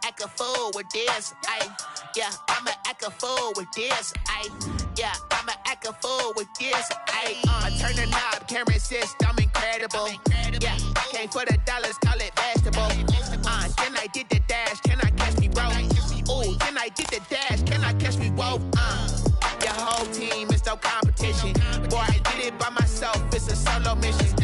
act a fool with this. Yeah, I'ma act a fool with this. Yeah, I'ma act a fool with this. Turn the knob, camera assist, I'm incredible. Yeah, came for the dollars, call it vegetable. Then I did the dash, can I catch me, bro? Ooh, then I did the dash, can I catch me, whoa? Your whole team is no competition. Boy, I did it by myself, it's a solo mission.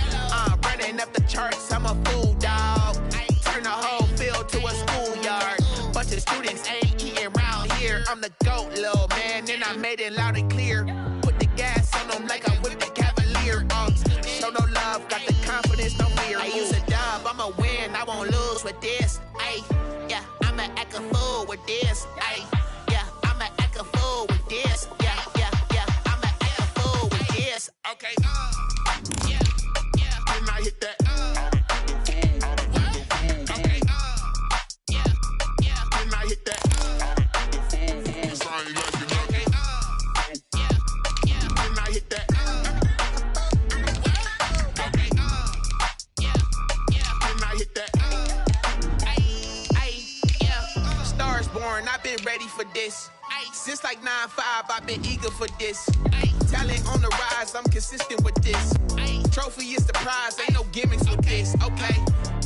Running up the charts, I'm a fool, dog. Turn the whole field to a schoolyard. Bunch of students ain't eating round here. I'm the GOAT, little man, and I made it loud and clear. Put the gas on them like I'm with the Cavalier. Show no love, got the confidence, no fear. I use a dub, I'ma win, I won't lose with this. Yeah, I'ma act a fool with this. Yeah, I'ma act a fool with this. Yeah, I'ma act a fool with this. Okay, yeah, and I hit that. Okay, yeah, and I hit that. I've been ready for this. Since like 9-5, I've been eager for this. Talent on the rise, I'm consistent with this. Trophy is the prize, ain't no gimmicks with this. Okay,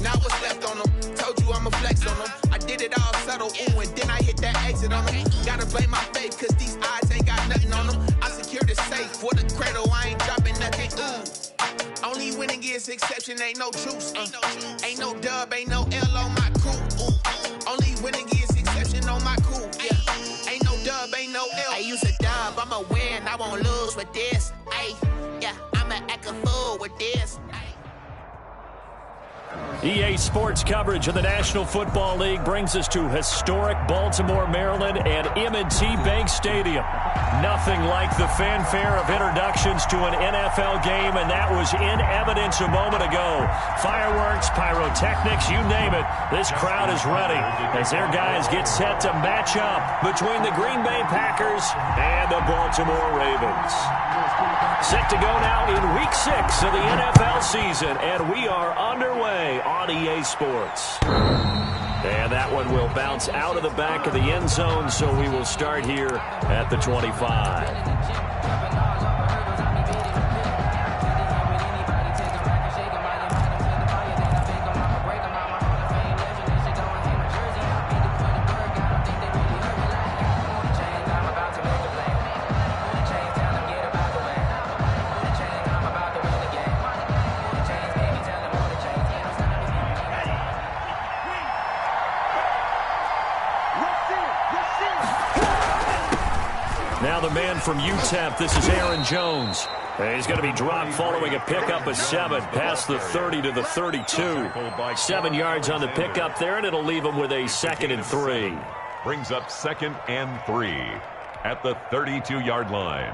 now what's left on them? Told you I'ma flex on them. I did it all subtle, ooh, and then I hit that exit on them. Gotta blame my faith, cause these odds ain't got nothing on them. I secured the safe for the cradle, I ain't dropping nothing, ooh. Only winning is exception, ain't no truce. Ain't no dub, ain't no L on my crew. Only winning is exception on my crew. Yeah, ain't no dub, ain't no L. I use a dub, I'ma win, I won't lose with this. Yeah, I'ma act a fool with this. EA Sports coverage of the National Football League brings us to historic Baltimore, Maryland, and M&T Bank Stadium. Nothing like the fanfare of introductions to an NFL game, and that was in evidence a moment ago. Fireworks, pyrotechnics, you name it. This crowd is ready as their guys get set to match up between the Green Bay Packers and the Baltimore Ravens. Set to go now in Week 6 of the NFL season, and we are underway on EA Sports. And that one will bounce out of the back of the end zone, so we will start here at the 25. Now the man from UTEP, this is Aaron Jones. He's going to be dropped following a pickup of 7, past the 30 to the 32. 7 yards on the pickup there, and it'll leave him with a 2nd and 3. Brings up 2nd and 3 at the 32-yard line.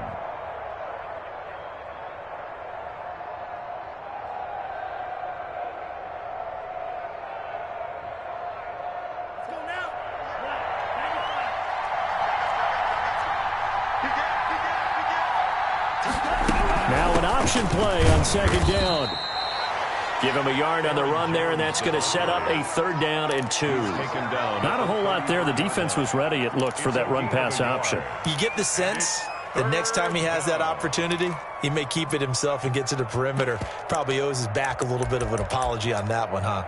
Now an option play on 2nd down. Give him a yard on the run there, and that's going to set up a 3rd down and 2. Not a whole lot there. The defense was ready, it looked, for that run-pass option. You get the sense that next time he has that opportunity, he may keep it himself and get to the perimeter. Probably owes his back a little bit of an apology on that one, huh?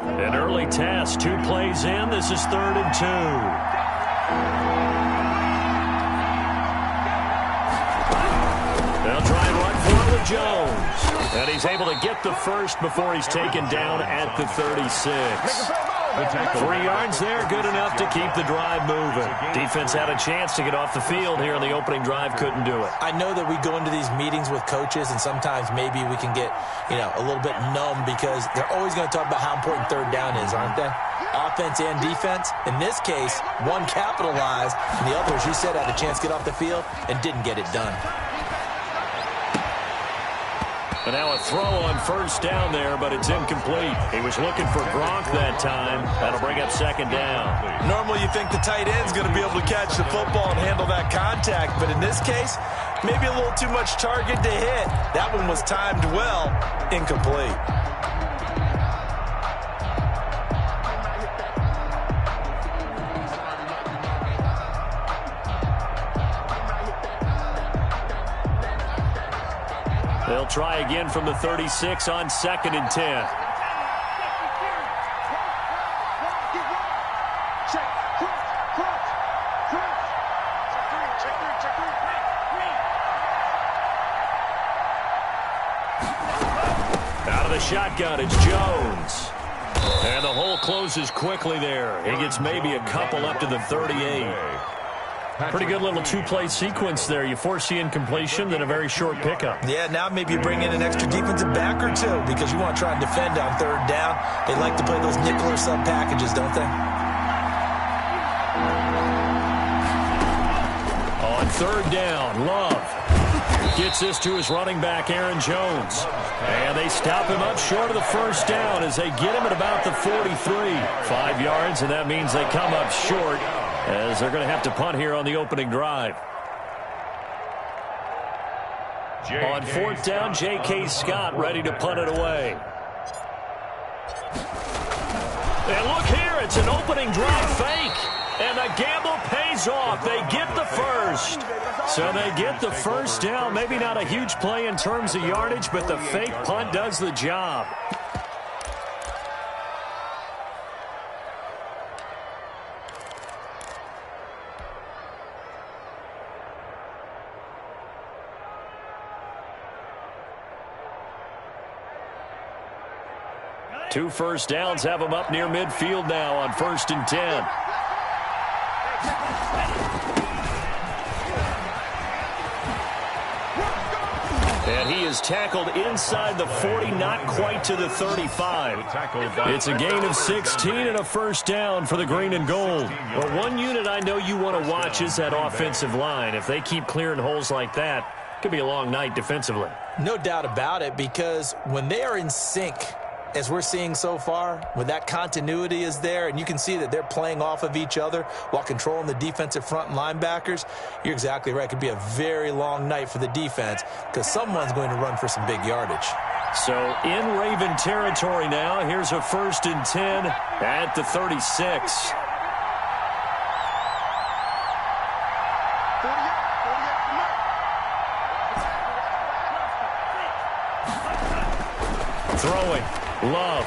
An early test, 2 plays in. This is 3rd and 2. They'll try and run for it with Jones. And he's able to get the first before he's taken down at the 36. 3 yards there, good enough to keep the drive moving. Defense had a chance to get off the field here in the opening drive, couldn't do it. I know that we go into these meetings with coaches, and sometimes maybe we can get, a little bit numb because they're always going to talk about how important 3rd down is, aren't they? Offense and defense. In this case, one capitalized, and the other, as you said, had a chance to get off the field and didn't get it done. And now a throw on first down there, but it's incomplete. He was looking for Gronk that time. That'll bring up second down. Normally you think the tight end's going to be able to catch the football and handle that contact, but in this case, maybe a little too much target to hit. That one was timed well, incomplete. They'll try again from the 36 on 2nd and 10. Out of the shotgun, it's Jones. And the hole closes quickly there. He gets maybe a couple up to the 38. Pretty good little two-play sequence there. You force the incompletion, then a very short pickup. Yeah, now maybe you bring in an extra defensive back or two because you want to try and defend on 3rd down. They like to play those nickel or sub packages, don't they? On 3rd down, Love gets this to his running back, Aaron Jones. And they stop him up short of the first down as they get him at about the 43. 5 yards, and that means they come up short, as they're going to have to punt here on the opening drive. On 4th down, J.K. Scott ready to punt it away. And look here, it's an opening drive fake. And the gamble pays off. They get the first. So they get the first down. Maybe not a huge play in terms of yardage, but the fake punt does the job. Two first downs have them up near midfield now on 1st and 10. And he is tackled inside the 40, not quite to the 35. It's a gain of 16 and a first down for the green and gold. But one unit I know you want to watch is that offensive line. If they keep clearing holes like that, it could be a long night defensively. No doubt about it, because when they are in sync, as we're seeing so far, when that continuity is there and you can see that they're playing off of each other while controlling the defensive front and linebackers, you're exactly right. It could be a very long night for the defense because someone's going to run for some big yardage. So in Raven territory now, here's a 1st and 10 at the 36. Throwing. Love.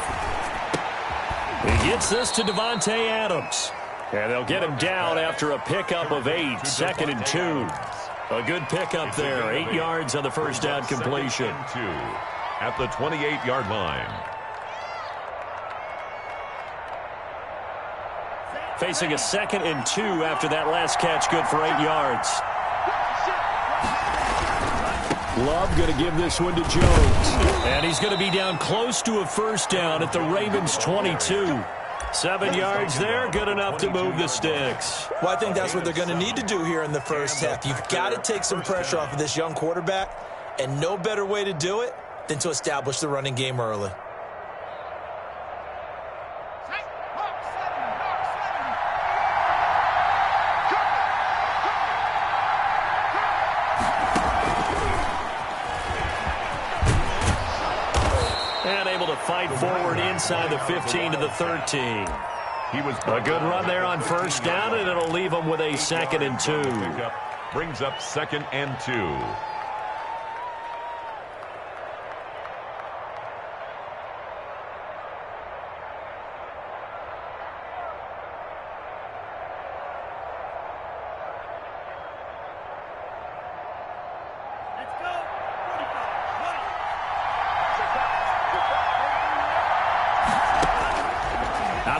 He gets this to Devontae Adams. And they'll get him down after a pickup of 8. 2nd and 2. A good pickup there. 8 yards on the first down completion. At the 28-yard line. Facing a 2nd and 2 after that last catch, good for 8 yards. Love going to give this one to Jones. And he's going to be down close to a first down at the Ravens' 22. 7 yards there, good enough to move the sticks. Well, I think that's what they're going to need to do here in the first half. You've got to take some pressure off of this young quarterback, and no better way to do it than to establish the running game early. Fight forward inside the 15 to the 13. He was a good run there on first down, and it'll leave him with a 2nd and 2. Brings up 2nd and 2.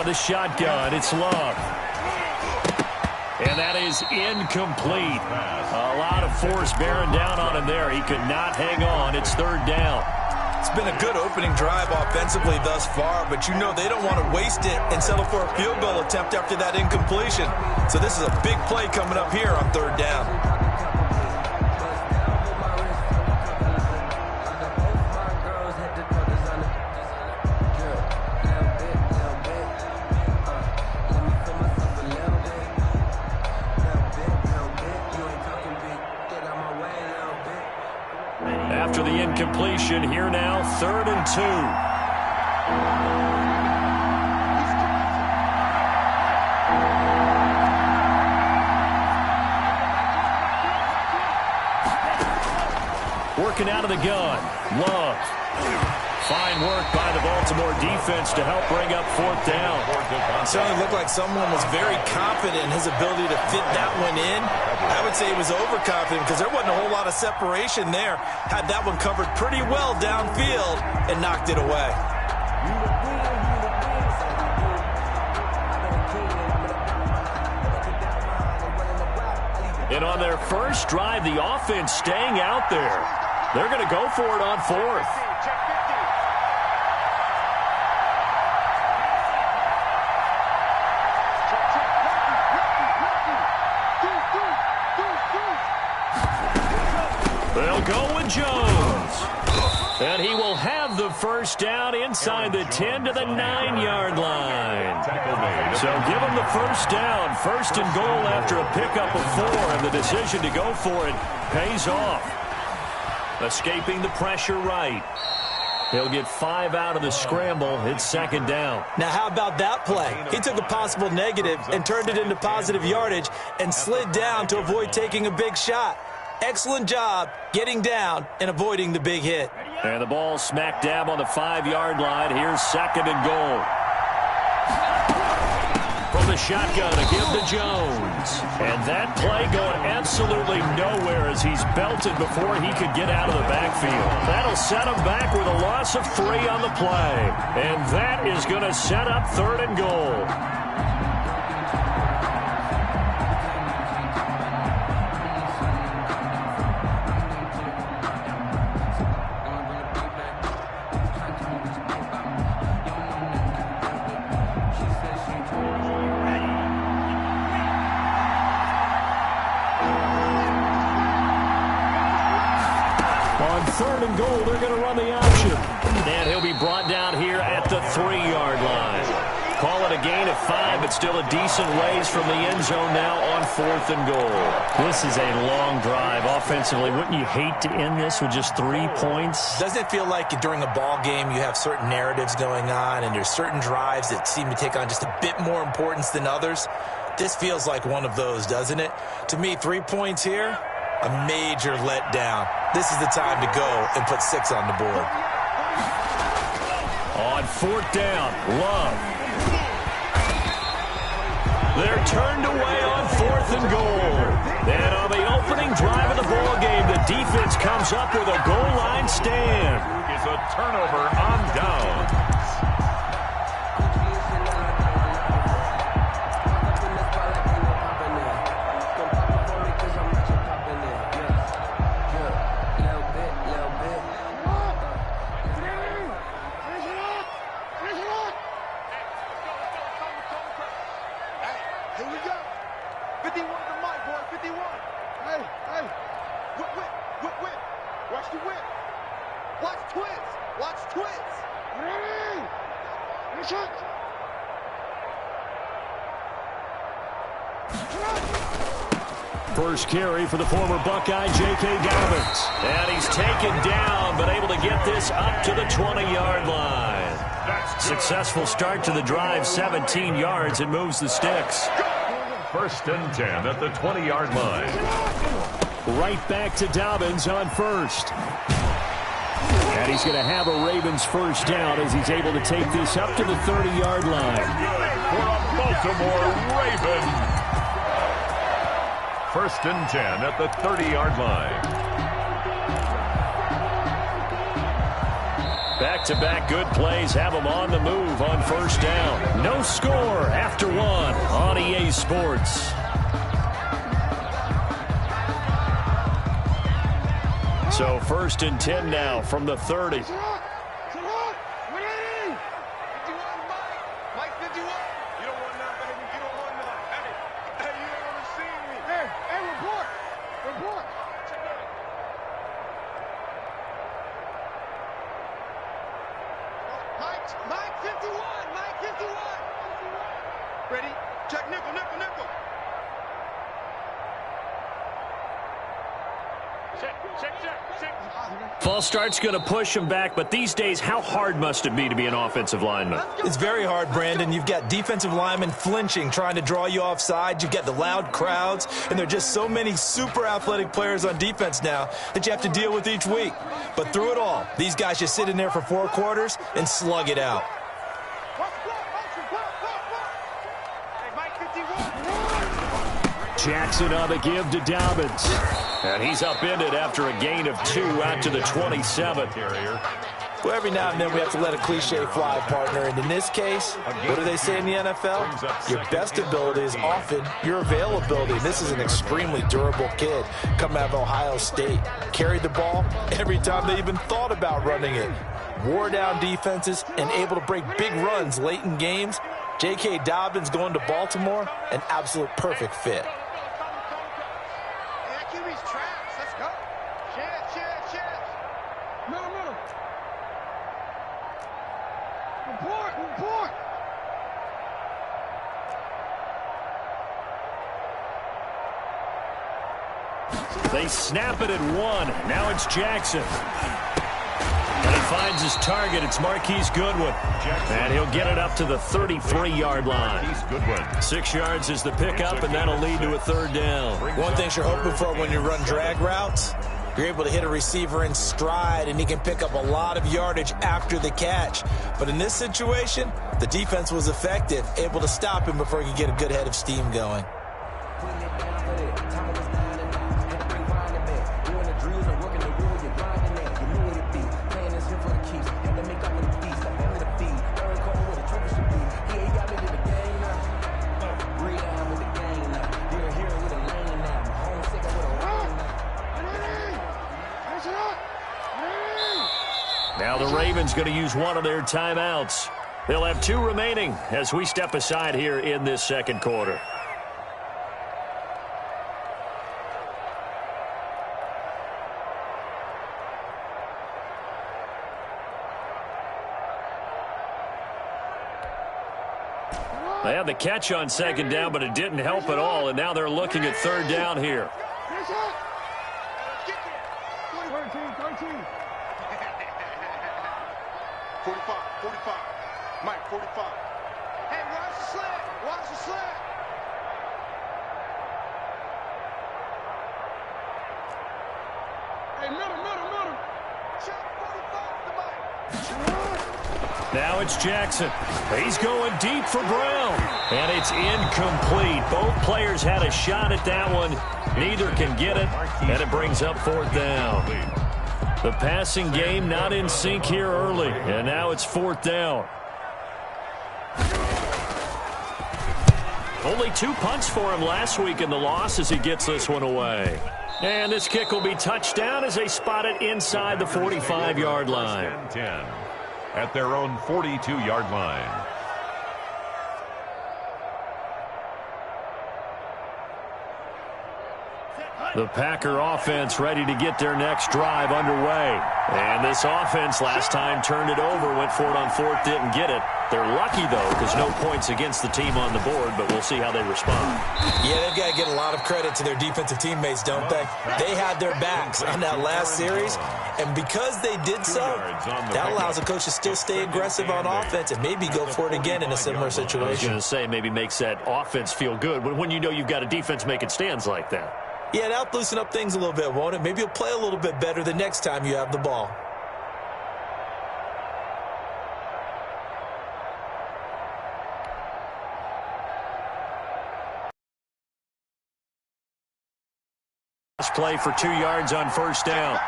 The shotgun, it's Love. And that is incomplete. A lot of force bearing down on him there. He could not hang on. It's 3rd down. It's been a good opening drive offensively thus far, but you know they don't want to waste it and settle for a field goal attempt after that incompletion. So this is a big play coming up here on 3rd down. after the incompletion. Here now, 3rd and 2. Working out of the gun. Love. Fine work by the Baltimore defense to help bring up 4th down. It certainly looked like someone was very confident in his ability to fit that one in. I would say he was overconfident because there wasn't a whole lot of separation there. Had that one covered pretty well downfield and knocked it away. And on their first drive, the offense staying out there. They're going to go for it on 4th. They'll go with Jones. And he will have the first down inside the 10 to the 9-yard line. So give him the first down. 1st and goal after a pickup of 4. And the decision to go for it pays off. Escaping the pressure right. He'll get 5 out of the scramble. It's 2nd down. Now, how about that play? He took a possible negative and turned it into positive yardage and slid down to avoid taking a big shot. Excellent job getting down and avoiding the big hit. And the ball smack dab on the 5-yard line. Here's 2nd and goal. From the shotgun to give to Jones. And that play going absolutely nowhere as he's belted before he could get out of the backfield. That'll set him back with a loss of 3 on the play. And that is going to set up 3rd and goal. On 3rd and goal, they're going to run the option. And he'll be brought down here at the 3-yard line. Call it a gain of 5, but still a decent ways from the end zone now on 4th and goal. This is a long drive offensively. Wouldn't you hate to end this with just 3 points? Doesn't it feel like during a ball game you have certain narratives going on and there's certain drives that seem to take on just a bit more importance than others? This feels like one of those, doesn't it? To me, 3 points here, a major letdown. This is the time to go and put 6 on the board. On 4th down, Love. They're turned away on 4th and goal. And on the opening drive of the ball game, the defense comes up with a goal line stand. Is a turnover on down. First carry for the former Buckeye, J.K. Dobbins. And he's taken down, but able to get this up to the 20-yard line. Successful start to the drive, 17 yards, and moves the sticks. 1st and 10 at the 20-yard line. Right back to Dobbins on 1st. And he's going to have a Ravens first down as he's able to take this up to the 30-yard line. For a Baltimore Raven. 1st and 10 at the 30-yard line. Back-to-back good plays have them on the move on 1st down. No score after 1 on EA Sports. So 1st and 10 now from the 30. False start's going to push him back, but these days, how hard must it be to be an offensive lineman? It's very hard, Brandon. You've got defensive linemen flinching, trying to draw you offside. You've got the loud crowds, and there are just so many super athletic players on defense now that you have to deal with each week. But through it all, these guys just sit in there for 4 quarters and slug it out. Jackson on the give to Dobbins. And he's upended after a gain of 2 out to the 27. Well, every now and then we have to let a cliche fly, partner. And in this case, what do they say in the NFL? Your best ability is often your availability. This is an extremely durable kid coming out of Ohio State. Carried the ball every time they even thought about running it. Wore down defenses and able to break big runs late in games. J.K. Dobbins going to Baltimore, an absolute perfect fit. They snap it at 1. Now it's Jackson. And he finds his target. It's Marquise Goodwin. And he'll get it up to the 33-yard line. 6 yards is the pickup, and that'll lead to a 3rd down. One thing you're hoping for when you run drag routes, you're able to hit a receiver in stride, and he can pick up a lot of yardage after the catch. But in this situation, the defense was effective, able to stop him before he could get a good head of steam going. Now the Ravens going to use one of their timeouts. They'll have 2 remaining as we step aside here in this 2nd quarter. They had the catch on 2nd down, but it didn't help at all, and now they're looking at 3rd down here. 45. Mike, 45. Hey, watch the slant. Watch the slant. Hey, middle. Check 45 to Mike. Now it's Jackson. He's going deep for Brown. And it's incomplete. Both players had a shot at that one. Neither can get it. And it brings up 4th down. The passing game not in sync here early. And now it's 4th down. Only 2 punts for him last week in the loss as he gets this one away. And this kick will be touchdown as they spot it inside the 45-yard line. 10 at their own 42-yard line. The Packer offense ready to get their next drive underway. And this offense last time turned it over, went for it on 4th, didn't get it. They're lucky, though, because no points against the team on the board, but we'll see how they respond. Yeah, they've got to get a lot of credit to their defensive teammates, don't they? They had their backs on that last series, and because they did so, that allows the coach to still stay aggressive on offense and maybe go for it again in a similar situation. I was going to say, maybe makes that offense feel good when you know you've got a defense making stands like that. Yeah, that'll loosen up things a little bit, won't it? Maybe you'll play a little bit better the next time you have the ball. Last play for 2 yards on 1st down.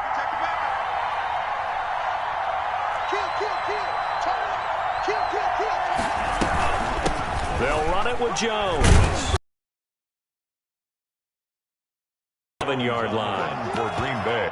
They'll run it with Jones. 7-yard line for Green Bay.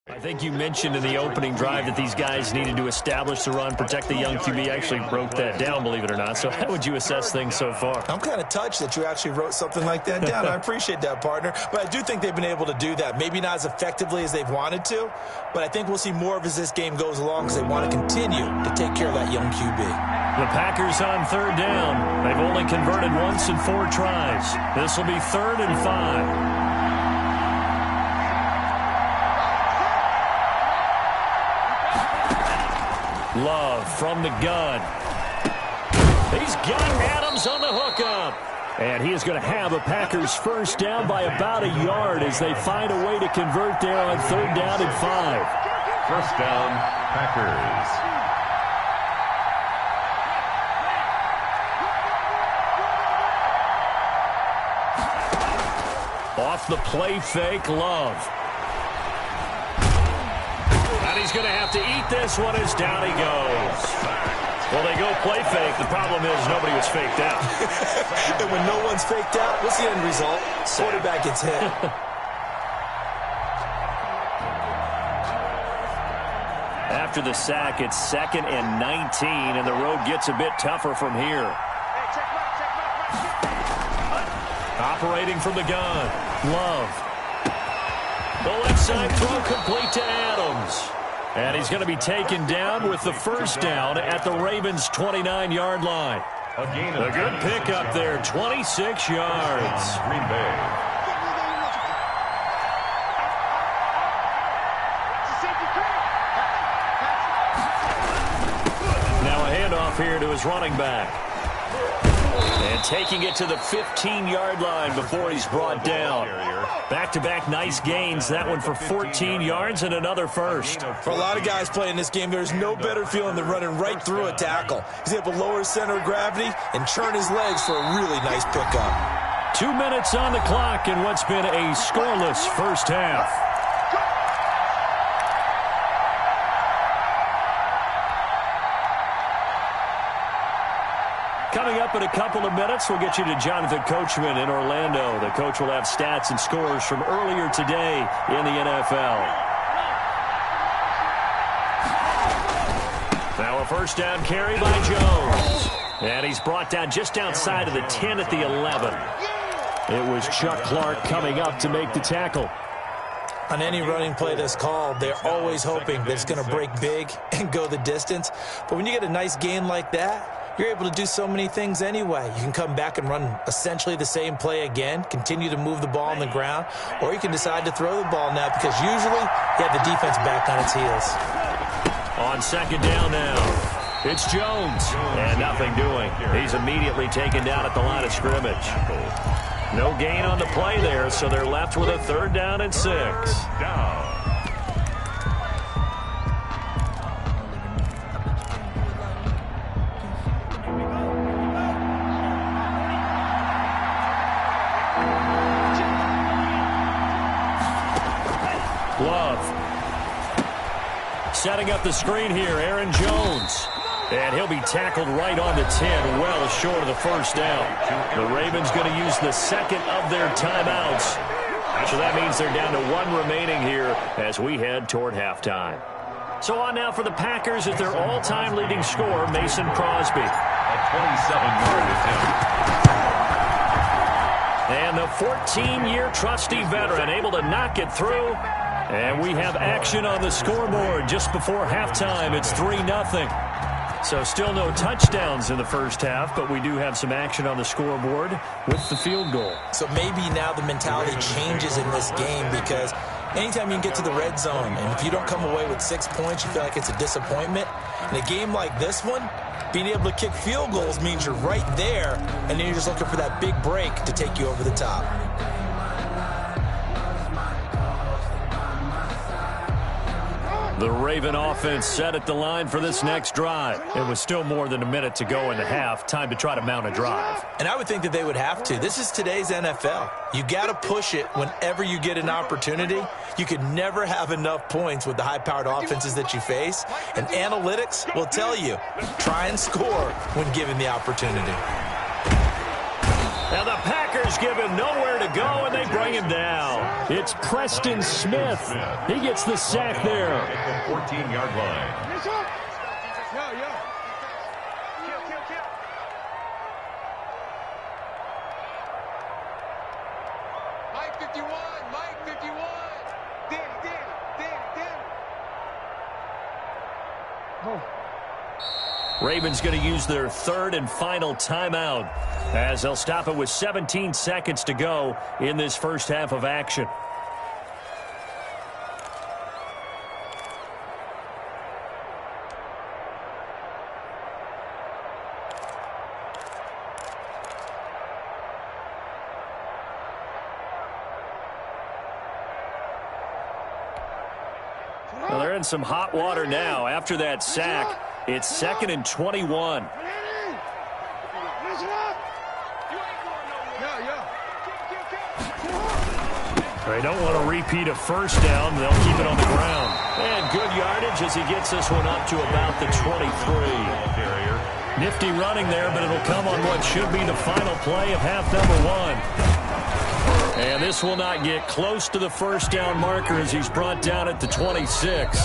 I think you mentioned in the opening drive that these guys needed to establish the run, protect the young QB. Actually broke that down, believe it or not. So how would you assess things so far? I'm kind of touched that you actually wrote something like that down. I appreciate that, partner. But I do think they've been able to do that. Maybe not as effectively as they've wanted to, but I think we'll see more of as this game goes along because they want to continue to take care of that young QB. The Packers on third down. They've only converted once in 4 tries. This will be 3rd and 5. Love from the gun. He's got Adams on the hookup. And he is going to have a Packers first down by about a yard as they find a way to convert there on 3rd down and 5. First down, Packers. Off the play fake, Love. And he's going to have to eat this one as down he goes. Well, they go play fake. The problem is nobody was faked out. And when no one's faked out, what's the end result? Quarterback gets hit. After the sack, it's 2nd and 19, and the road gets a bit tougher from here. Operating from the gun, Love. The left side throw complete to Adams. And he's going to be taken down with the first down at the Ravens' 29-yard line. A good pickup there, 26 yards. Green Bay. Now a handoff here to his running back. And taking it to the 15-yard line before he's brought down. Back-to-back nice gains. That one for 14 yards and another first. For a lot of guys playing this game, there's no better feeling than running right through a tackle. He's able to lower his center of gravity and churn his legs for a really nice pickup. 2 minutes on the clock in what's been a scoreless first half. Coming up in a couple of minutes, we'll get you to Jonathan Coachman in Orlando. The coach will have stats and scores from earlier today in the NFL. Now a first down carry by Jones. And he's brought down just outside of the 10 at the 11. It was Chuck Clark coming up to make the tackle. On any running play that's called, they're always hoping that it's going to break big and go the distance. But when you get a nice gain like that, you're able to do so many things anyway. You can come back and run essentially the same play again, continue to move the ball on the ground, or you can decide to throw the ball now because usually you have the defense back on its heels. On 2nd down now, it's Jones, and nothing doing. He's immediately taken down at the line of scrimmage. No gain on the play there, so they're left with a 3rd down and 6. Love. Setting up the screen here, Aaron Jones. And he'll be tackled right on the 10, well short of the first down. The Ravens going to use the 2nd of their timeouts. So that means they're down to 1 remaining here as we head toward halftime. So on now for the Packers at their all-time leading scorer, Mason Crosby. A 27-yard attempt. And the 14-year trusty veteran able to knock it through. And we have action on the scoreboard just before halftime. It's 3-0. So still no touchdowns in the first half, but we do have some action on the scoreboard with the field goal. So maybe now the mentality changes in this game because anytime you can get to the red zone, and if you don't come away with 6 points, you feel like it's a disappointment. In a game like this one, being able to kick field goals means you're right there, and then you're just looking for that big break to take you over the top. The Raven offense set at the line for this next drive. It was still more than a minute to go in the half. Time to try to mount a drive. And I would think that they would have to. This is today's NFL. You got to push it whenever you get an opportunity. You could never have enough points with the high-powered offenses that you face. And analytics will tell you, try and score when given the opportunity. And the Packers give him nowhere to go, and they bring him down. It's Preston Smith. He gets the sack there. At the 14-yard line. Mike 51, Mike 51. Danny. Ravens going to use their third and final timeout as they'll stop it with 17 seconds to go in this first half of action. Well, they're in some hot water now after that sack. It's 2nd and 21. They don't want to repeat a first down. They'll keep it on the ground. And good yardage as he gets this one up to about the 23. Nifty running there, but it'll come on what should be the final play of half number 1. And this will not get close to the first down marker as he's brought down at the 26.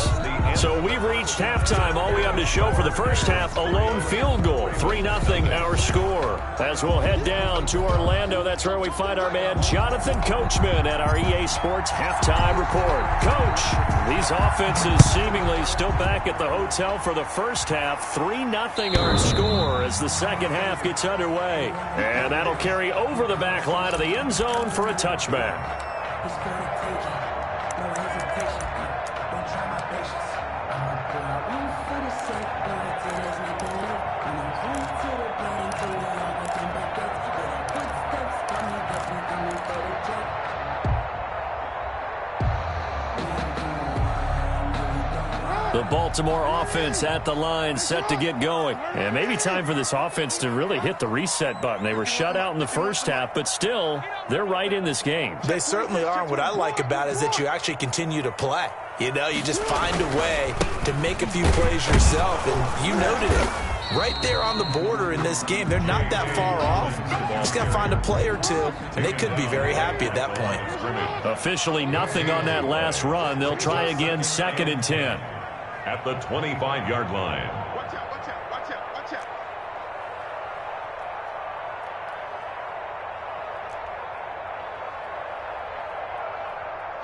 So we've reached halftime. All we have to show for the first half, a lone field goal. 3-0 our score. As we'll head down to Orlando, that's where we find our man Jonathan Coachman at our EA Sports Halftime Report. Coach, these offenses seemingly still back at the hotel for the first half. 3-0 our score as the second half gets underway. And that'll carry over the back line of the end zone for a touchback. It's gonna take it. No hesitation. Don't try my patience. I'ma pull out one for the sake. Going till there's nothing left. And I'm going to the bottom till we all nothing but gets. But our footsteps coming, definitely coming for the jet. The Baltimore offense at the line, set to get going. And maybe time for this offense to really hit the reset button. They were shut out in the first half, but still, they're right in this game. They certainly are. What I like about it is that you actually continue to play. You know, you just find a way to make a few plays yourself, and you noted it. Right there on the border in this game, they're not that far off. Just got to find a play or two, and they could be very happy at that point. Officially nothing on that last run. They'll try again 2nd and 10. At the 25-yard line. Watch out.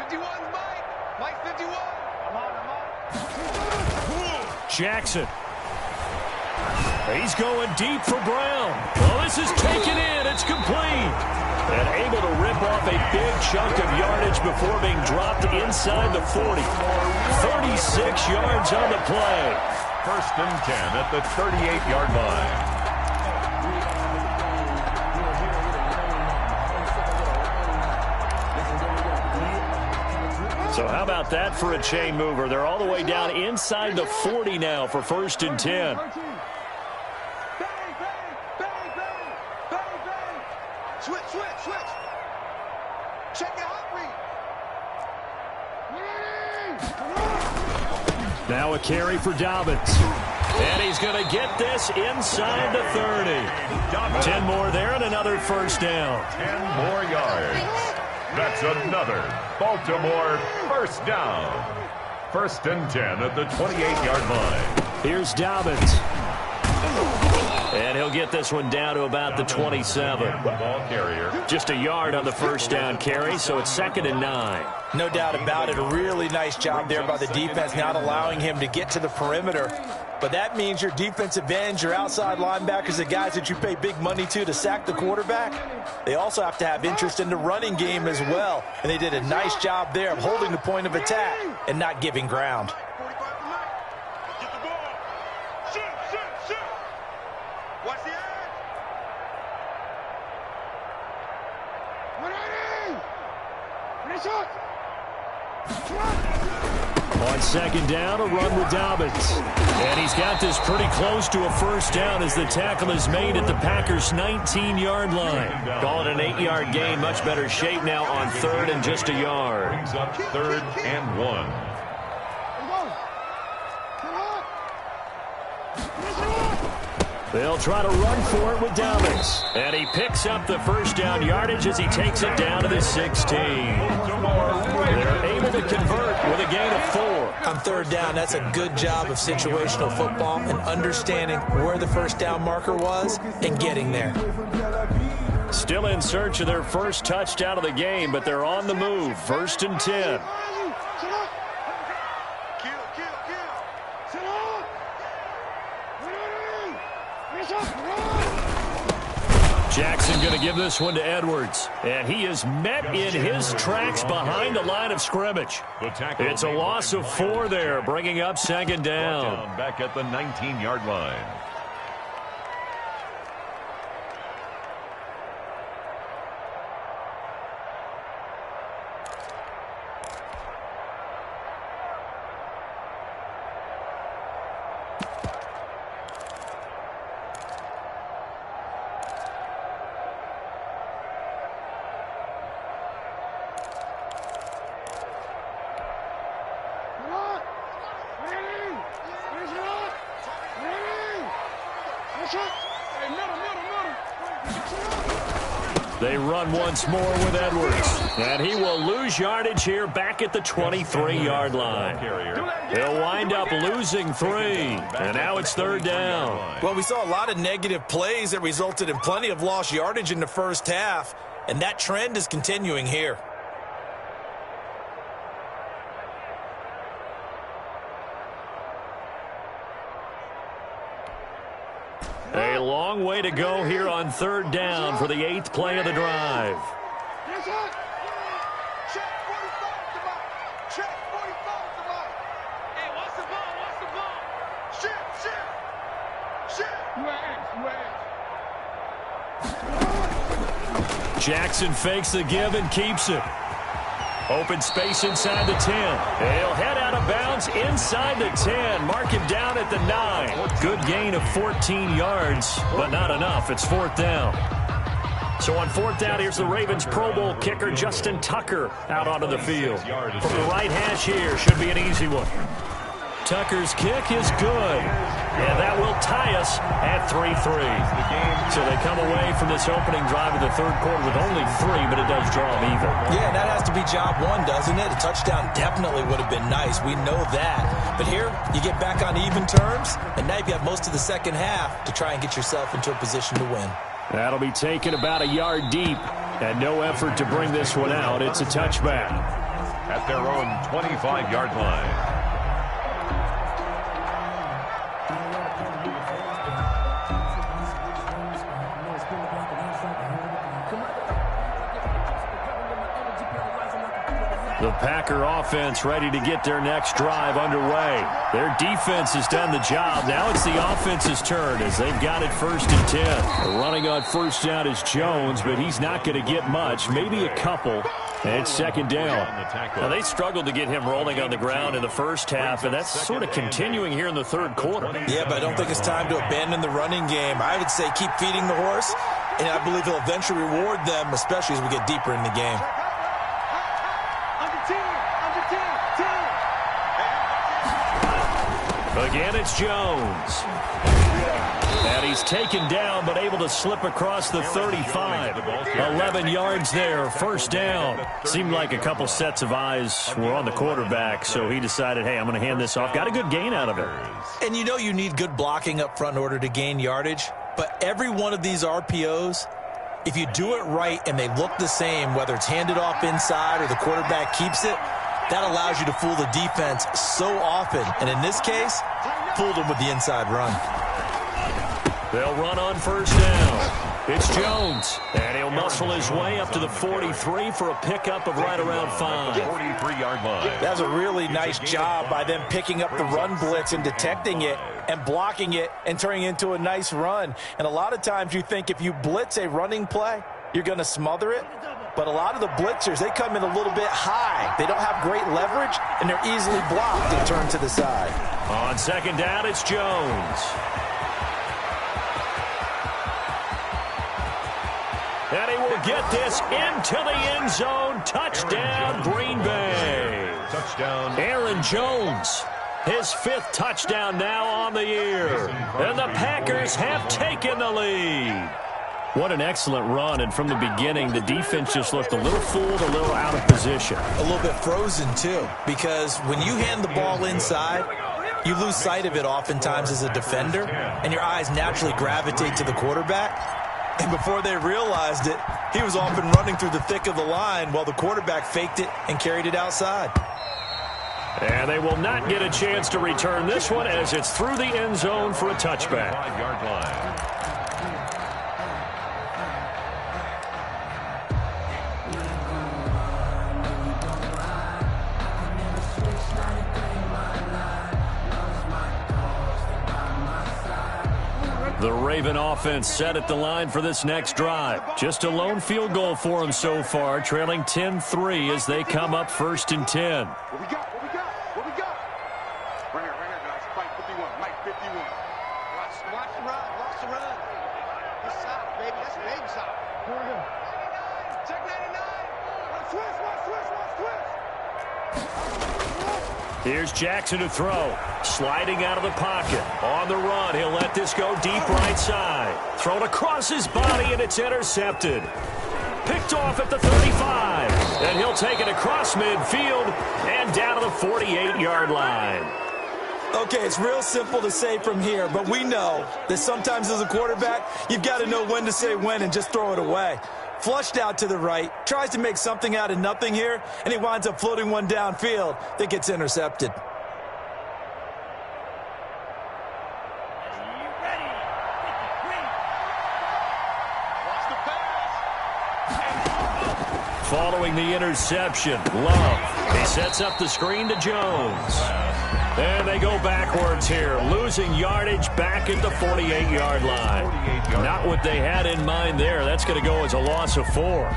51's Mike. Mike 51. I'm on. Jackson. He's going deep for Brown. Oh, this is taken in. It's complete. And able to rip off a big chunk of yardage before being dropped inside the 40. 36 yards on the play. 1st and 10 at the 38-yard line. So how about that for a chain mover? They're all the way down inside the 40 now for 1st and 10. Switch. Check it out, read. Now a carry for Dobbins. And he's going to get this inside the 30. 10 more there and another first down. 10 more yards. That's another Baltimore first down. 1st and 10 at the 28-yard line. Here's Dobbins. And he'll get this one down to about the 27. Ball carrier. Just a yard on the first down carry, so it's 2nd and 9. No doubt about it. A really nice job there by the defense, not allowing him to get to the perimeter. But that means your defensive ends, your outside linebackers, the guys that you pay big money to sack the quarterback, they also have to have interest in the running game as well. And they did a nice job there of holding the point of attack and not giving ground. Get the ball. Shoot. Watch the edge. On 2nd down, a run with Dobbins. And he's got this pretty close to a first down as the tackle is made at the Packers' 19-yard line. Call it an 8-yard gain. Much better shape now on 3rd and just a yard. Brings up 3rd and 1. They'll try to run for it with Dowdings. And he picks up the first down yardage as he takes it down to the 16. They're able to convert with a gain of 4. On third down, that's a good job of situational football and understanding where the first down marker was and getting there. Still in search of their first touchdown of the game, but they're on the move. 1st and 10. Jackson going to give this one to Edwards. And he is met in his tracks behind the line of scrimmage. It's a loss of 4 there, bringing up 2nd down. Back at the 19-yard line. They run once more with Edwards. And he will lose yardage here back at the 23-yard line. They'll wind up losing 3. And now it's 3rd down. Well, we saw a lot of negative plays that resulted in plenty of lost yardage in the first half. And that trend is continuing here. A long way to go here on 3rd down for the 8th play of the drive. Jackson fakes the give and keeps it. Open space inside the 10. He'll head out of bounds inside the 10. Mark him down at the 9. Good gain of 14 yards, but not enough. It's 4th down. So on 4th down, here's the Ravens Pro Bowl kicker Justin Tucker out onto the field. From the right hash here, should be an easy one. Tucker's kick is good. And that will tie us at 3-3. So they come away from this opening drive of the 3rd quarter with only 3, but it does draw them even. Yeah, that has to be job 1, doesn't it? A touchdown definitely would have been nice. We know that. But here, you get back on even terms, and now you have most of the second half to try and get yourself into a position to win. That'll be taken about a yard deep, and no effort to bring this one out. It's a touchback. At their own 25-yard line. The Packer offense ready to get their next drive underway. Their defense has done the job. Now it's the offense's turn as they've got it 1st and 10. Running on 1st down is Jones, but he's not going to get much, maybe a couple. And it's 2nd down. Now, they struggled to get him rolling on the ground in the first half, and that's sort of continuing here in the 3rd quarter. Yeah, but I don't think it's time to abandon the running game. I would say keep feeding the horse, and I believe he'll eventually reward them, especially as we get deeper in the game. Again, it's Jones. And he's taken down, but able to slip across the 35. 11 yards there, 1st down. Seemed like a couple sets of eyes were on the quarterback, so he decided, hey, I'm going to hand this off. Got a good gain out of it. And you know you need good blocking up front in order to gain yardage, but every one of these RPOs, if you do it right and they look the same, whether it's handed off inside or the quarterback keeps it, that allows you to fool the defense so often. And in this case, fooled them with the inside run. They'll run on 1st down. It's Jones. And he'll muscle his way up to the 43 for a pickup of right around 5. 43-yard line. That was a really nice job by them picking up the run blitz and detecting it and blocking it and turning it into a nice run. And a lot of times you think if you blitz a running play, you're going to smother it. But a lot of the blitzers, they come in a little bit high. They don't have great leverage, and they're easily blocked and turned to the side. On 2nd down, it's Jones. And he will get this into the end zone. Touchdown, Green Bay. Touchdown. Aaron Jones His 5th touchdown now on the year. And the Packers have taken the lead. What an excellent run, and from the beginning, the defense just looked a little fooled, a little out of position. A little bit frozen, too, because when you hand the ball inside, you lose sight of it oftentimes as a defender, and your eyes naturally gravitate to the quarterback. And before they realized it, he was off and running through the thick of the line while the quarterback faked it and carried it outside. And they will not get a chance to return this one as it's through the end zone for a touchback. 5-yard line. The Raven offense set at the line for this next drive. Just a lone field goal for them so far, trailing 10-3 as they come up 1st and 10. What we got? What we got? What we got? Right here, guys. Mike 51. Mike 51. Watch the run. Watch the run. This side, baby. That's the baby side. Here we go. Check 99. Watch twist. Watch twist. Watch twist. Here's Jackson to throw. Sliding out of the pocket. On the run, he'll let this go deep right side. Thrown across his body, and it's intercepted. Picked off at the 35. And he'll take it across midfield and down to the 48-yard line. Okay, it's real simple to say from here, but we know that sometimes as a quarterback, you've got to know when to say when and just throw it away. Flushed out to the right, tries to make something out of nothing here, and he winds up floating one downfield that gets intercepted. Following the interception, Love. He sets up the screen to Jones. And they go backwards here, losing yardage back at the 48-yard line. Not what they had in mind there. That's going to go as a loss of 4.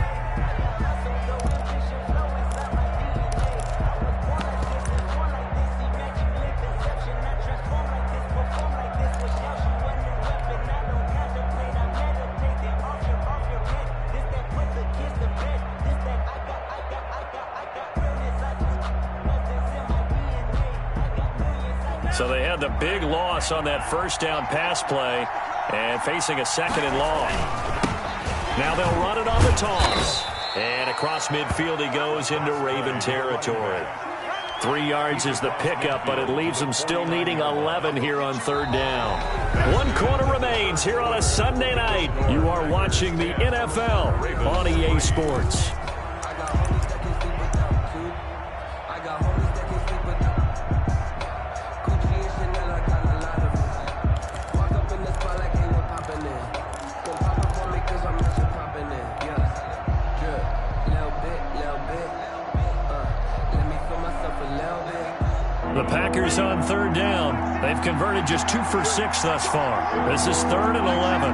So they had the big loss on that first down pass play and facing a 2nd and long. Now they'll run it on the toss. And across midfield he goes into Raven territory. 3 yards is the pickup, but it leaves them still needing 11 here on 3rd down. 1 quarter remains here on a Sunday night. You are watching the NFL on EA Sports. The Packers on 3rd down. They've converted just 2 for 6 thus far. This is 3rd and 11.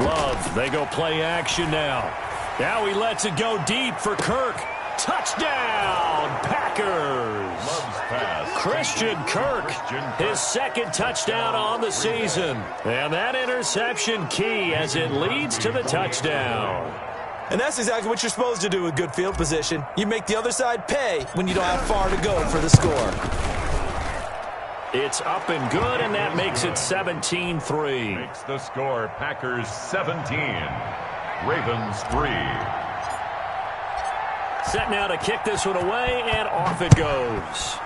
Love, they go play action now. Now he lets it go deep for Kirk. Touchdown, Packers. Christian Kirk, his 2nd touchdown on the season. And that interception key as it leads to the touchdown. And that's exactly what you're supposed to do with good field position. You make the other side pay when you don't have far to go for the score. It's up and good, and that makes it 17-3. Makes the score Packers 17, Ravens 3. Set now to kick this one away, and off it goes.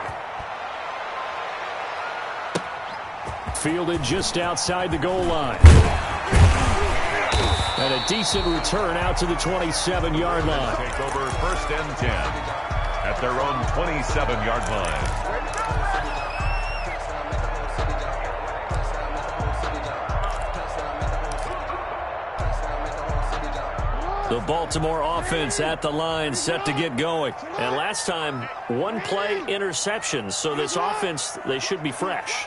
Fielded just outside the goal line. And a decent return out to the 27-yard line. Take over 1st and 10 at their own 27-yard line. The Baltimore offense at the line set to get going. And last time, 1 play interception. So this offense, they should be fresh.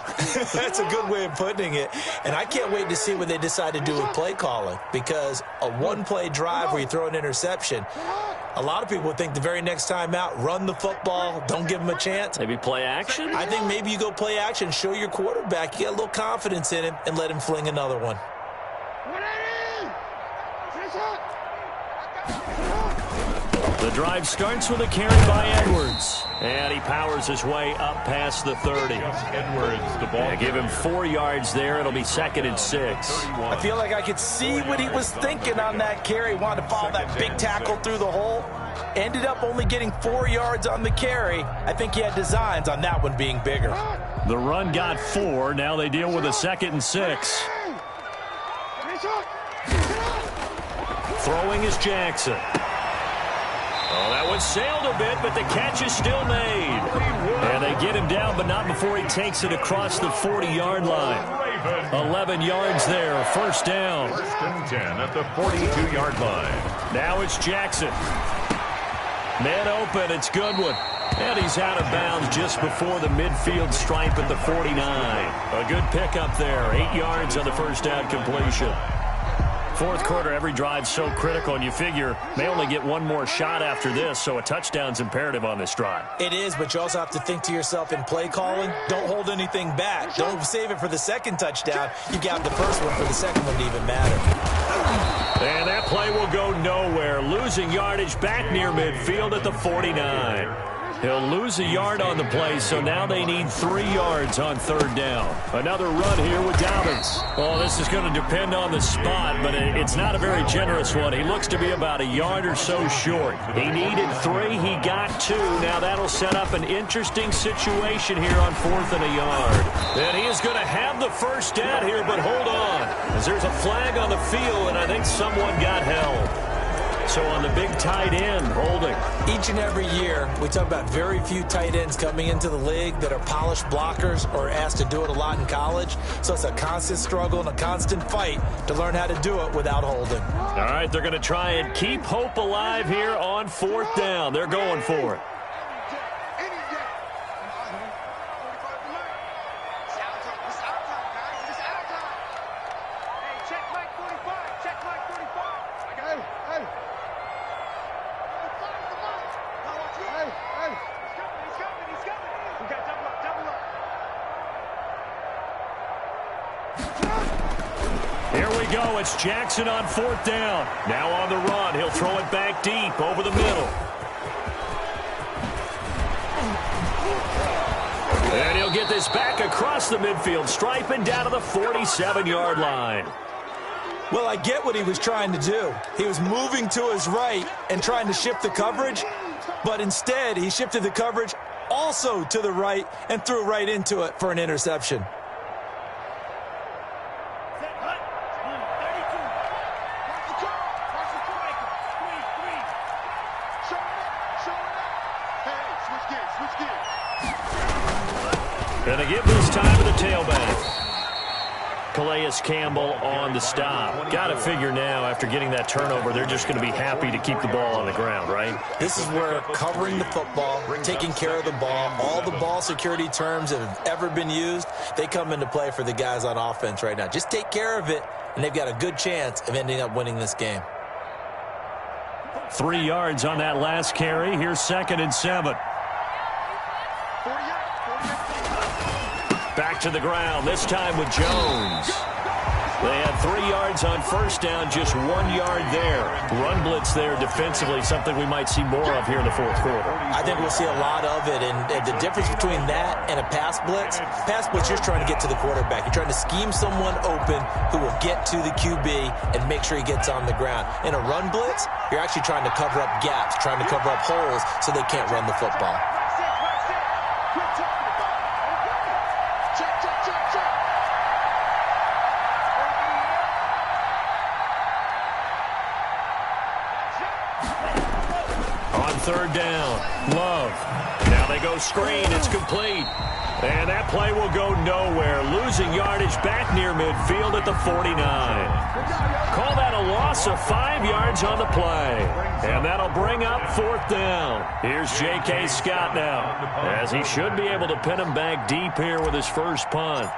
That's a good way of putting it. And I can't wait to see what they decide to do with play calling. Because a 1-play drive where you throw an interception, a lot of people would think the very next time out, run the football, don't give them a chance. Maybe play action? I think maybe you go play action, show your quarterback, you got a little confidence in him, and let him fling another one. The drive starts with a carry by Edwards. And he powers his way up past the 30. Edwards, the ball. And give him 4 yards there. It'll be 2nd and 6. I feel like I could see what he was thinking on that carry. Wanted to follow that big tackle through the hole. Ended up only getting 4 yards on the carry. I think he had designs on that one being bigger. The run got 4. Now they deal with a 2nd and 6. Throwing is Jackson. Oh, that one sailed a bit, but the catch is still made. And they get him down, but not before he takes it across the 40-yard line. 11 yards there, 1st down. 1st and 10 at the 42-yard line. Now it's Jackson. Man open, it's Goodwin. And he's out of bounds just before the midfield stripe at the 49. A good pickup there, 8 yards on the 1st down completion. 4th quarter, every drive so critical, and you figure they only get one more shot after this, so a touchdown's imperative on this drive. It is, but you also have to think to yourself in play calling, don't hold anything back. Don't save it for the 2nd touchdown. You got the 1st one for the 2nd one to even matter. And that play will go nowhere, losing yardage back near midfield at the 49. He'll lose a yard on the play, so now they need 3 yards on 3rd down. Another run here with Dobbins. Well, this is going to depend on the spot, but it's not a very generous one. He looks to be about a yard or so short. He needed 3. He got 2. Now that'll set up an interesting situation here on 4th and a yard. And he is going to have the 1st down here, but hold on, as there's a flag on the field, and I think someone got held. So on the big tight end, holding. Each and every year, we talk about very few tight ends coming into the league that are polished blockers or asked to do it a lot in college. So it's a constant struggle and a constant fight to learn how to do it without holding. All right, they're going to try and keep hope alive here on 4th down. They're going for it. It's Jackson on 4th down. Now on the run. He'll throw it back deep over the middle. And he'll get this back across the midfield stripe and down to the 47-yard line. Well, I get what he was trying to do. He was moving to his right and trying to shift the coverage, but instead he shifted the coverage also to the right and threw right into it for an interception. And they give this time to the tailback. Calais Campbell on the stop. Got to figure now, after getting that turnover, they're just going to be happy to keep the ball on the ground, right? This is where covering the football, taking care of the ball, all the ball security terms that have ever been used, they come into play for the guys on offense right now. Just take care of it, and they've got a good chance of ending up winning this game. 3 yards on that last carry. Here's 2nd and 7. Back to the ground, this time with Jones. They had 3 yards on 1st down, just 1 yard there. Run blitz there defensively, something we might see more of here in the 4th quarter. I think we'll see a lot of it, and the difference between that and a pass blitz, you're trying to get to the quarterback. You're trying to scheme someone open who will get to the QB and make sure he gets on the ground. In a run blitz, you're actually trying to cover up gaps, trying to cover up holes so they can't run the football. On 3rd down, Love. Now they go screen, it's complete. And that play will go nowhere, losing yardage back near midfield at the 49. Call that a loss of 5 yards on the play. And that'll bring up 4th down. Here's J.K. Scott now, as he should be able to pin him back deep here with his first punt.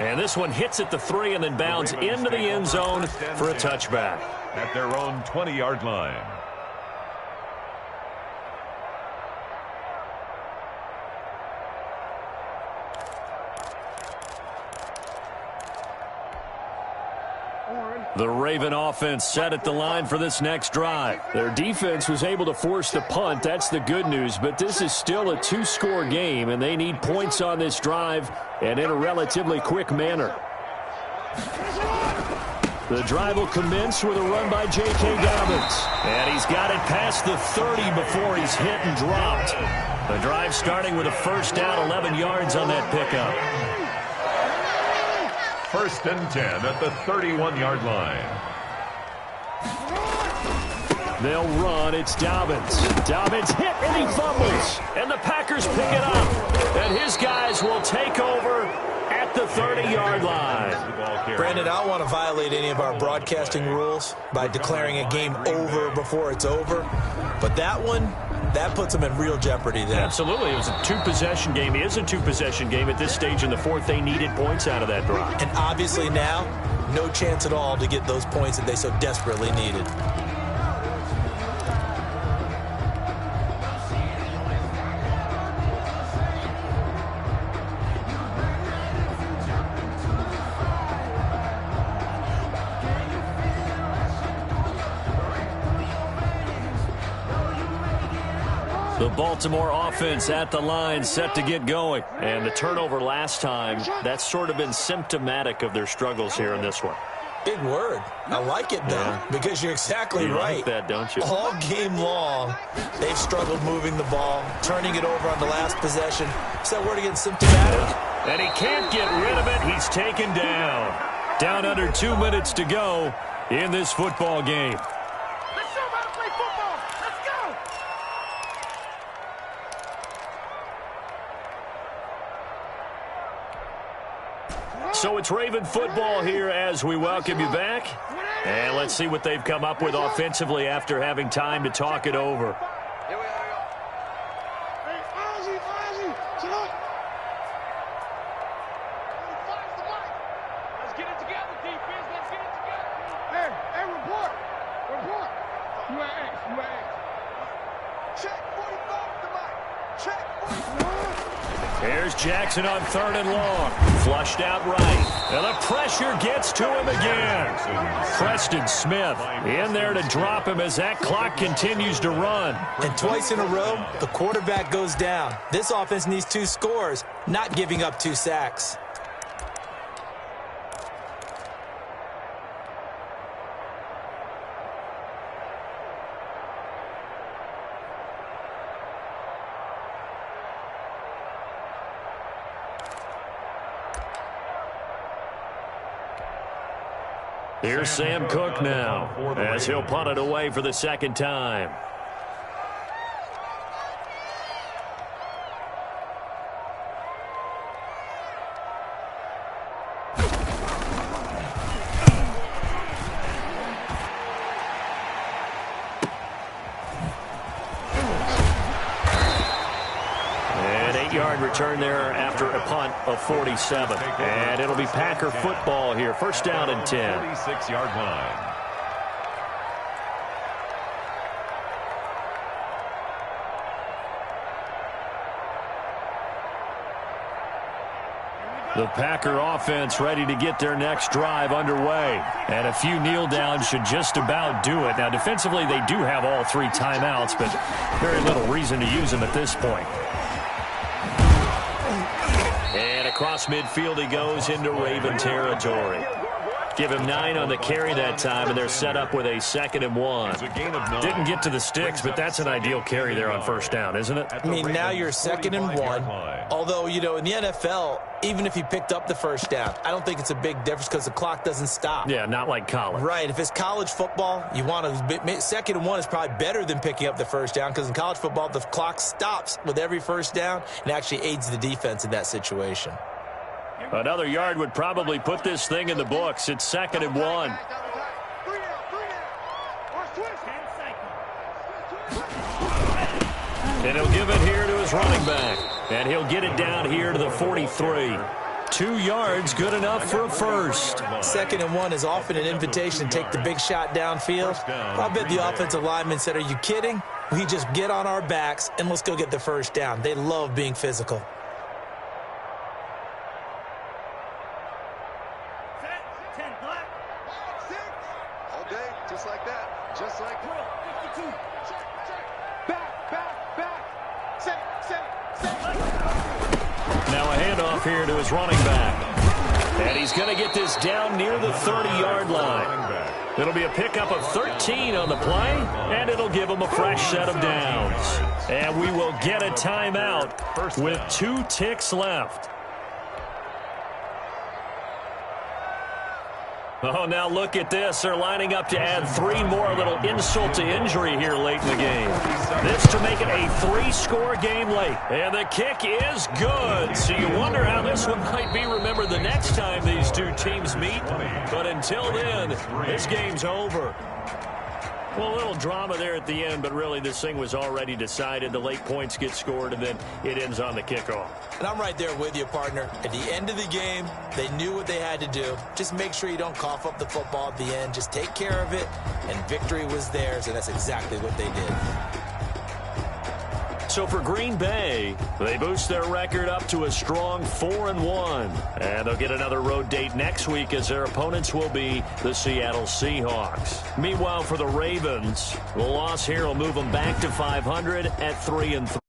And this one hits at the 3 and then bounds into the end zone for a touchback. At their own 20-yard line. The Raven offense set at the line for this next drive. Their defense was able to force the punt. That's the good news. But this is still a two-score game, and they need points on this drive and in a relatively quick manner. The drive will commence with a run by J.K. Dobbins. And he's got it past the 30 before he's hit and dropped. The drive starting with a first down, 11 yards on that pickup. 1st and 10 at the 31-yard line. They'll run. It's Dobbins. Dobbins hit and he fumbles. And the Packers pick it up. And his guys will take over at the 30-yard line. Brandon, I don't want to violate any of our broadcasting rules by declaring a game over before it's over. But that one, that puts them in real jeopardy there. Absolutely. It was a two-possession game. It is a two-possession game at this stage in the fourth. They needed points out of that drive. And obviously now, no chance at all to get those points that they so desperately needed. The Baltimore offense at the line set to get going. And the turnover last time, that's sort of been symptomatic of their struggles here in this one. Big word. I like it, though, because you're exactly right. You like that, don't you? All game long, they've struggled moving the ball, turning it over on the last possession. Is that word again symptomatic? And he can't get rid of it. He's taken down. Down under 2 minutes to go in this football game. Let's show them how to play football. Let's go. So it's Raven football here as we welcome you back. And let's see what they've come up with offensively after having time to talk it over. Here we are. Hey, Ozzy, chill out. Let's get it together, defense. Let's get it together. Hey, report. You at X. Check 45 to Mike. Check 45. Here's Jackson on 3rd and long. Flushed out right. And the pressure gets to him again. Preston Smith in there to drop him as that clock continues to run. And twice in a row, the quarterback goes down. This offense needs 2 scores, not giving up 2 sacks. Here's Sam Cook now as he'll punt it away for the second time. Return there after a punt of 47. And it'll be Packer football here. First down and 10. 46-yard line. The Packer offense ready to get their next drive underway. And a few kneel downs should just about do it. Now, defensively, they do have all 3 timeouts, but very little reason to use them at this point. And across midfield he goes into Raven territory. Give him 9 on the carry that time, and they're set up with a 2nd and 1. Didn't get to the sticks, but that's an ideal carry there on first down, isn't it? I mean, now you're 2nd and 1. Although, you know, in the NFL, even if he picked up the first down, I don't think it's a big difference because the clock doesn't stop. Yeah, not like college. Right. If it's college football, you want to 2nd and 1 is probably better than picking up the first down because in college football, the clock stops with every first down and actually aids the defense in that situation. Another yard would probably put this thing in the books. It's 2nd and 1. And he'll give it here to his running back. And he'll get it down here to the 43. 2 yards, good enough for a first. 2nd and 1 is often an invitation to take the big shot downfield. I bet the offensive lineman said, are you kidding? We just get on our backs and let's go get the first down. They love being physical. Just like Will, 52. Check. Back. Set. Now a handoff here to his running back. And he's going to get this down near the 30-yard line. It'll be a pickup of 13 on the play, and it'll give him a fresh set of downs. And we will get a timeout with 2 ticks left. Oh, now look at this. They're lining up to add 3 more, a little insult to injury here late in the game. This to make it a 3-score game late. And the kick is good. So you wonder how this one might be remembered the next time these 2 teams meet. But until then, this game's over. Well, a little drama there at the end, but really this thing was already decided. The late points get scored, and then it ends on the kickoff. And I'm right there with you, partner. At the end of the game, they knew what they had to do. Just make sure you don't cough up the football at the end. Just take care of it, and victory was theirs, and that's exactly what they did. So for Green Bay, they boost their record up to a strong 4-1. And they'll get another road date next week as their opponents will be the Seattle Seahawks. Meanwhile, for the Ravens, the loss here will move them back to 500 at 3-3.